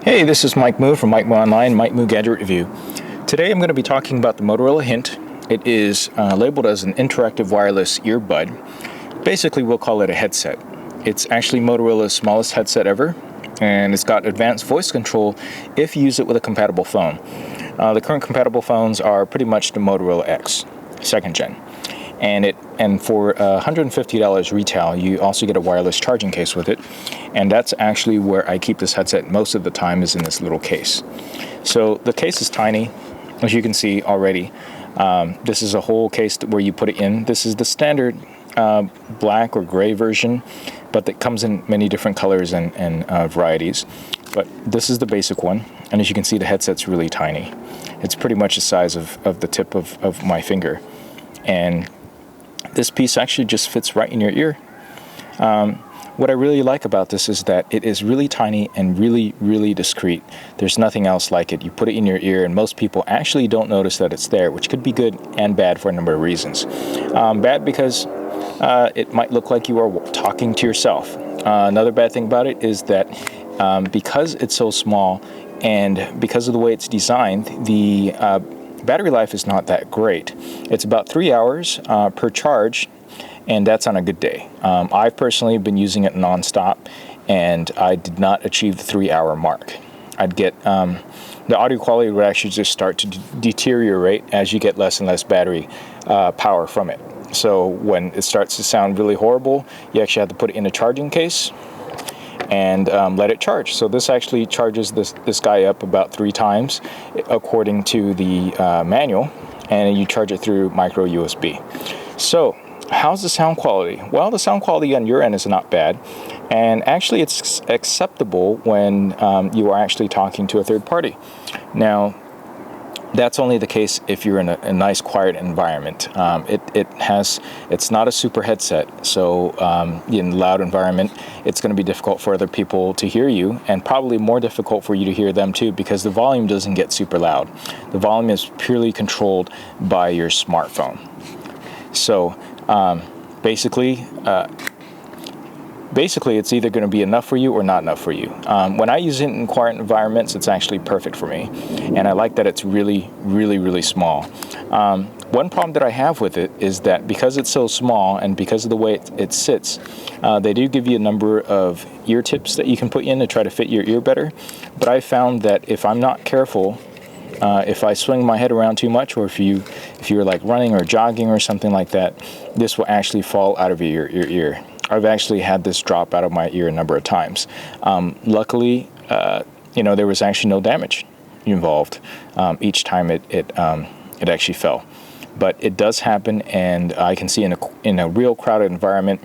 Hey, this is Mike Moo from Mike Moo Online, Mike Moo Gadget Review. Today I'm going to be talking about the Motorola Hint. It is labeled as an interactive wireless earbud. Basically, we'll call it a headset. It's actually Motorola's smallest headset ever, and it's got advanced voice control if you use it with a compatible phone. The current compatible phones are pretty much the Motorola X, second gen. And for $150 retail, you also get a wireless charging case with it. And that's actually where I keep this headset most of the time, is in this little case. So the case is tiny, as you can see already. This is a whole case where you put it in. This is the standard black or gray version, but it comes in many different colors and varieties. But this is the basic one. And as you can see, the headset's really tiny. It's pretty much the size of the tip of my finger. And this piece actually just fits right in your ear. What I really like about this is that it is really tiny and really, really discreet. There's nothing else like it. You put it in your ear and most people actually don't notice that it's there, which could be good and bad for a number of reasons. Bad because it might look like you are talking to yourself. Another bad thing about it is that because it's so small and because of the way it's designed, the battery life is not that great. It's about 3 hours per charge, and that's on a good day. I've personally been using it nonstop, and I did not achieve the 3-hour mark. I'd get the audio quality would actually just start to deteriorate as you get less and less battery power from it. So when it starts to sound really horrible, you actually have to put it in a charging case and let it charge. So this actually charges this guy up about 3 times according to the manual, and you charge it through micro USB. So how's the sound quality? Well, the sound quality on your end is not bad, and actually it's acceptable when you are actually talking to a third party. Now, that's only the case if you're in a nice, quiet environment. It's not a super headset, so in a loud environment, it's going to be difficult for other people to hear you, and probably more difficult for you to hear them too, because the volume doesn't get super loud. The volume is purely controlled by your smartphone. So basically, it's either going to be enough for you or not enough for you. When I use it in quiet environments, it's actually perfect for me. And I like that it's really, really, really small. One problem that I have with it is that because it's so small and because of the way it sits, they do give you a number of ear tips that you can put in to try to fit your ear better. But I found that if I'm not careful, if I swing my head around too much, or if you're like running or jogging or something like that, this will actually fall out of your ear. I've actually had this drop out of my ear a number of times. Luckily, there was actually no damage involved each time it actually fell. But it does happen, and I can see in a real crowded environment,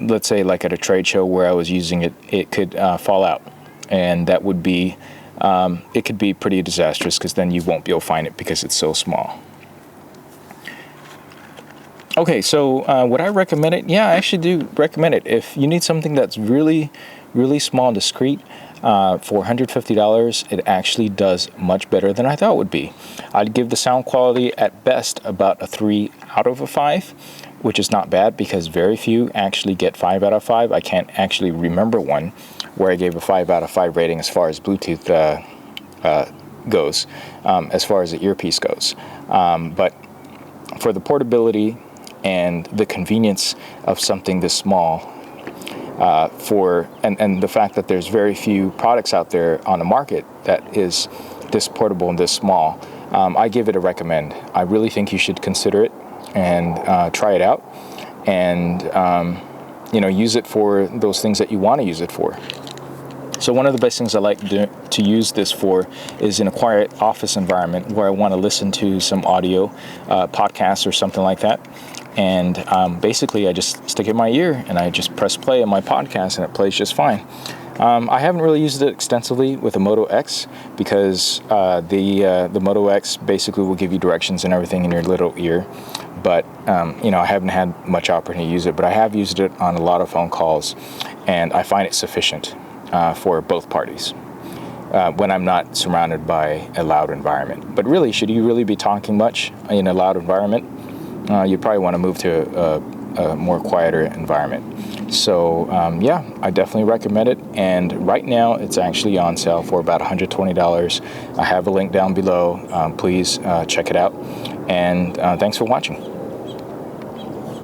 let's say like at a trade show where I was using it, it could fall out, and that would be it could be pretty disastrous, because then you won't be able to find it because it's so small. Okay, so would I recommend it? Yeah, I actually do recommend it. If you need something that's really, really small and discreet, for $150, it actually does much better than I thought it would be. I'd give the sound quality at best about a 3 out of 5, which is not bad because very few actually get 5 out of 5. I can't actually remember one where I gave a 5 out of 5 rating as far as Bluetooth goes, as far as the earpiece goes. But for the portability and the convenience of something this small, and the fact that there's very few products out there on the market that is this portable and this small, I give it a recommend. I really think you should consider it and try it out, and use it for those things that you want to use it for. So one of the best things I like to use this for is in a quiet office environment where I want to listen to some audio, podcasts or something like that. And basically I just stick it in my ear and I just press play on my podcast and it plays just fine. I haven't really used it extensively with the Moto X because the Moto X basically will give you directions and everything in your little ear. But, I haven't had much opportunity to use it, but I have used it on a lot of phone calls, and I find it sufficient for both parties when I'm not surrounded by a loud environment. But really, should you really be talking much in a loud environment? You probably want to move to a more quieter environment. So yeah, I definitely recommend it. And right now it's actually on sale for about $120. I have a link down below. Please check it out. And thanks for watching.